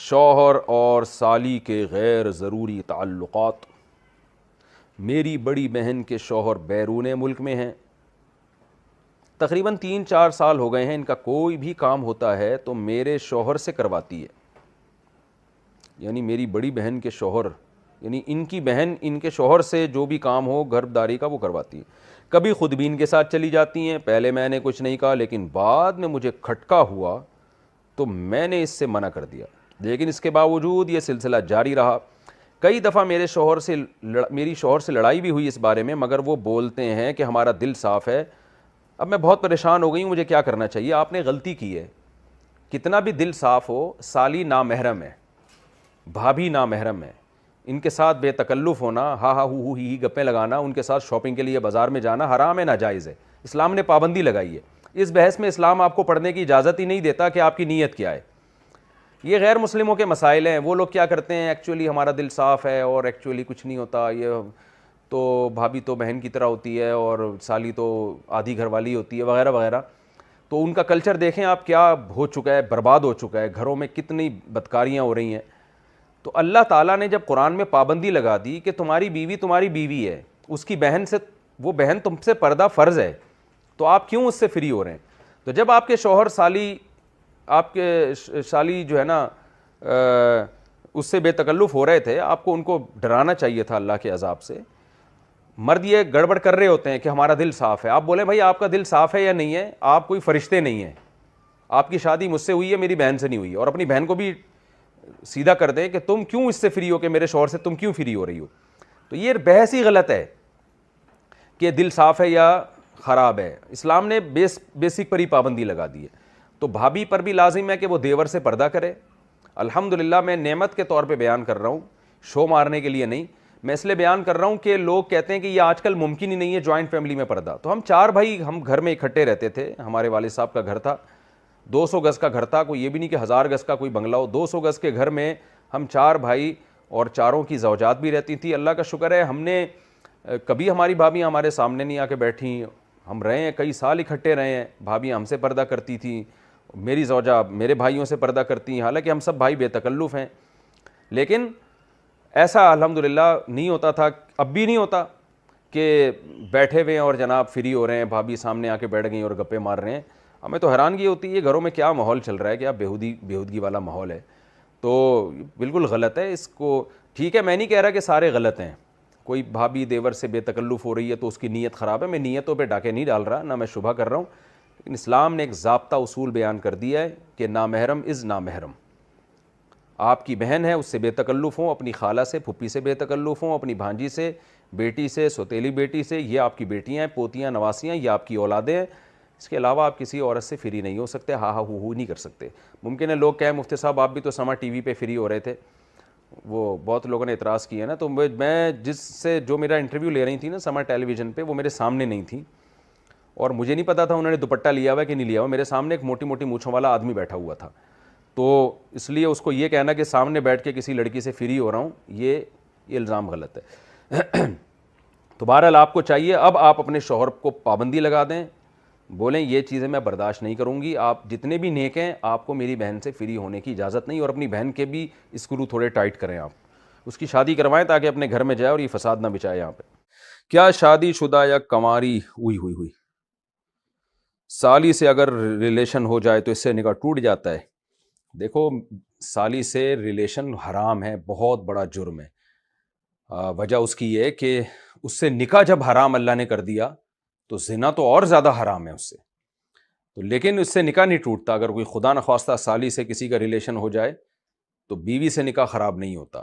شوہر اور سالی کے غیر ضروری تعلقات۔ میری بڑی بہن کے شوہر بیرون ملک میں ہیں، تقریباً 3-4 سال ہو گئے ہیں، ان کا کوئی بھی کام ہوتا ہے تو میرے شوہر سے کرواتی ہے۔ یعنی میری بڑی بہن کے شوہر، یعنی ان کی بہن ان کے شوہر سے جو بھی کام ہو گھر داری کا وہ کرواتی ہے۔ کبھی خود بھی ان کے ساتھ چلی جاتی ہیں، پہلے میں نے کچھ نہیں کہا لیکن بعد میں مجھے کھٹکا ہوا تو میں نے اس سے منع کر دیا، لیکن اس کے باوجود یہ سلسلہ جاری رہا۔ کئی دفعہ میری شوہر سے لڑائی بھی ہوئی اس بارے میں، مگر وہ بولتے ہیں کہ ہمارا دل صاف ہے۔ اب میں بہت پریشان ہو گئی ہوں، مجھے کیا کرنا چاہیے؟ آپ نے غلطی کی ہے۔ کتنا بھی دل صاف ہو، سالی نامحرم ہے، بھابھی نامحرم ہے، ان کے ساتھ بے تکلف ہونا، ہا ہا ہو ہی گپیں لگانا، ان کے ساتھ شاپنگ کے لیے بازار میں جانا حرام ہے، ناجائز ہے۔ اسلام نے پابندی لگائی ہے۔ اس بحث میں اسلام آپ کو پڑھنے کی اجازت ہی نہیں دیتا کہ آپ کی نیت کیا ہے۔ یہ غیر مسلموں کے مسائل ہیں۔ وہ لوگ کیا کرتے ہیں، ایکچولی ہمارا دل صاف ہے اور ایکچولی کچھ نہیں ہوتا، یہ تو بھابھی تو بہن کی طرح ہوتی ہے اور سالی تو آدھی گھر والی ہوتی ہے، وغیرہ وغیرہ۔ تو ان کا کلچر دیکھیں آپ کیا ہو چکا ہے، برباد ہو چکا ہے، گھروں میں کتنی بدکاریاں ہو رہی ہیں۔ تو اللہ تعالیٰ نے جب قرآن میں پابندی لگا دی کہ تمہاری بیوی ہے، اس کی بہن سے، وہ بہن تم سے پردہ فرض ہے، تو آپ کیوں اس سے فری ہو رہے ہیں؟ تو جب آپ کے شوہر آپ کے سالی جو ہے نا اس سے بے تکلف ہو رہے تھے، آپ کو ان کو ڈرانا چاہیے تھا اللہ کے عذاب سے۔ مرد یہ گڑبڑ کر رہے ہوتے ہیں کہ ہمارا دل صاف ہے، آپ بولیں بھائی آپ کا دل صاف ہے یا نہیں ہے؟ آپ کوئی فرشتے نہیں ہیں، آپ کی شادی مجھ سے ہوئی ہے، میری بہن سے نہیں ہوئی، اور اپنی بہن کو بھی سیدھا کر دیں کہ تم کیوں اس سے فری ہو، کہ میرے شوہر سے تم کیوں فری ہو رہی ہو۔ تو یہ بحث ہی غلط ہے کہ دل صاف ہے یا خراب ہے۔ اسلام نے بیسک پر ہی پابندی لگا دی ہے۔ تو بھابھی پر بھی لازم ہے کہ وہ دیور سے پردہ کرے۔ الحمدللہ میں نعمت کے طور پہ بیان کر رہا ہوں، شو مارنے کے لیے نہیں۔ میں اس لیے بیان کر رہا ہوں کہ لوگ کہتے ہیں کہ یہ آج کل ممکن ہی نہیں ہے جوائنٹ فیملی میں پردہ۔ تو ہم 4 بھائی ہم گھر میں اکٹھے رہتے تھے، ہمارے والد صاحب کا گھر تھا، 200 گز کا گھر تھا، کوئی یہ بھی نہیں کہ 1000 گز کا کوئی بنگلہ ہو، 200 گز کے گھر میں ہم 4 بھائی اور چاروں کی زوجات بھی رہتی تھی۔ اللہ کا شکر ہے ہم نے کبھی ہماری بھابیاں ہمارے سامنے نہیں آ کے بیٹھیں، ہم رہے ہیں کئی سال اکٹھے رہے ہیں، بھابیاں ہم سے پردہ کرتی تھیں، میری زوجہ میرے بھائیوں سے پردہ کرتی ہیں، حالانکہ ہم سب بھائی بے تکلف ہیں۔ لیکن ایسا الحمدللہ نہیں ہوتا تھا، اب بھی نہیں ہوتا کہ بیٹھے ہوئے ہیں اور جناب فری ہو رہے ہیں، بھابھی سامنے آ کے بیٹھ گئیں اور گپے مار رہے ہیں۔ ہمیں تو حیرانگی ہوتی ہے گھروں میں کیا ماحول چل رہا ہے، کیا بیہودگی والا ماحول ہے۔ تو بالکل غلط ہے۔ اس کو ٹھیک ہے، میں نہیں کہہ رہا کہ سارے غلط ہیں، کوئی بھابھی دیور سے بے تکلف ہو رہی ہے تو اس کی نیت خراب ہے، میں نیتوں پہ ڈاکے نہیں ڈال رہا، نہ میں شبہ کر رہا ہوں، لیکن اسلام نے ایک ضابطہ اصول بیان کر دیا ہے کہ نامحرم از نامحرم۔ آپ کی بہن ہے، اس سے بے تکلف ہوں، اپنی خالہ سے، پھپھی سے بے تکلف ہوں، اپنی بھانجی سے، بیٹی سے، سوتیلی بیٹی سے، یہ آپ کی بیٹیاں ہیں، پوتیاں، نواسیاں، یہ آپ کی اولادیں ہیں۔ اس کے علاوہ آپ کسی عورت سے فری نہیں ہو سکتے، ہا ہا ہو نہیں کر سکتے۔ ممکن ہے لوگ کہیں مفتی صاحب آپ بھی تو سما ٹی وی پہ فری ہو رہے تھے، وہ بہت لوگوں نے اعتراض کیا نا، تو میں جو میرا انٹرویو لے رہی تھی نا سما ٹیلی ویژن پہ، وہ میرے سامنے نہیں تھی اور مجھے نہیں پتا تھا انہوں نے دوپٹہ لیا ہوا ہے کہ نہیں لیا ہوا۔ میرے سامنے ایک موٹی موٹی مونچھوں والا آدمی بیٹھا ہوا تھا، تو اس لیے اس کو یہ کہنا کہ سامنے بیٹھ کے کسی لڑکی سے فری ہو رہا ہوں، یہ الزام غلط ہے۔ تو بہرحال آپ کو چاہیے اب آپ اپنے شوہر کو پابندی لگا دیں، بولیں یہ چیزیں میں برداشت نہیں کروں گی، آپ جتنے بھی نیک ہیں آپ کو میری بہن سے فری ہونے کی اجازت نہیں، اور اپنی بہن کے بھی اسکرو تھوڑے ٹائٹ کریں، آپ اس کی شادی کروائیں تاکہ اپنے گھر میں جائے اور یہ فساد نہ بچائے یہاں پہ۔ کیا شادی شدہ یا کنواری ہوئی سالی سے اگر ریلیشن ہو جائے تو اس سے نکاح ٹوٹ جاتا ہے؟ دیکھو سالی سے ریلیشن حرام ہے، بہت بڑا جرم ہے۔ وجہ اس کی یہ کہ اس سے نکاح جب حرام اللہ نے کر دیا تو زنا تو اور زیادہ حرام ہے اس سے، تو لیکن اس سے نکاح نہیں ٹوٹتا۔ اگر کوئی خدا نخواستہ سالی سے کسی کا ریلیشن ہو جائے تو بیوی سے نکاح خراب نہیں ہوتا۔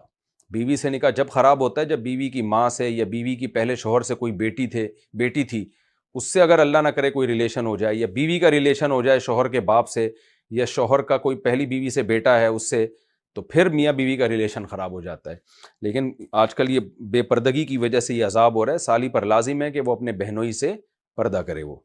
بیوی سے نکاح جب خراب ہوتا ہے جب بیوی کی ماں سے یا بیوی کی پہلے شوہر سے کوئی بیٹی تھی، اس سے اگر اللہ نہ کرے کوئی ریلیشن ہو جائے، یا بیوی کا ریلیشن ہو جائے شوہر کے باپ سے، یا شوہر کا کوئی پہلی بیوی سے بیٹا ہے اس سے، تو پھر میاں بیوی کا ریلیشن خراب ہو جاتا ہے۔ لیکن آج کل یہ بے پردگی کی وجہ سے یہ عذاب ہو رہا ہے، سالی پر لازم ہے کہ وہ اپنے بہنوئی سے پردہ کرے وہ۔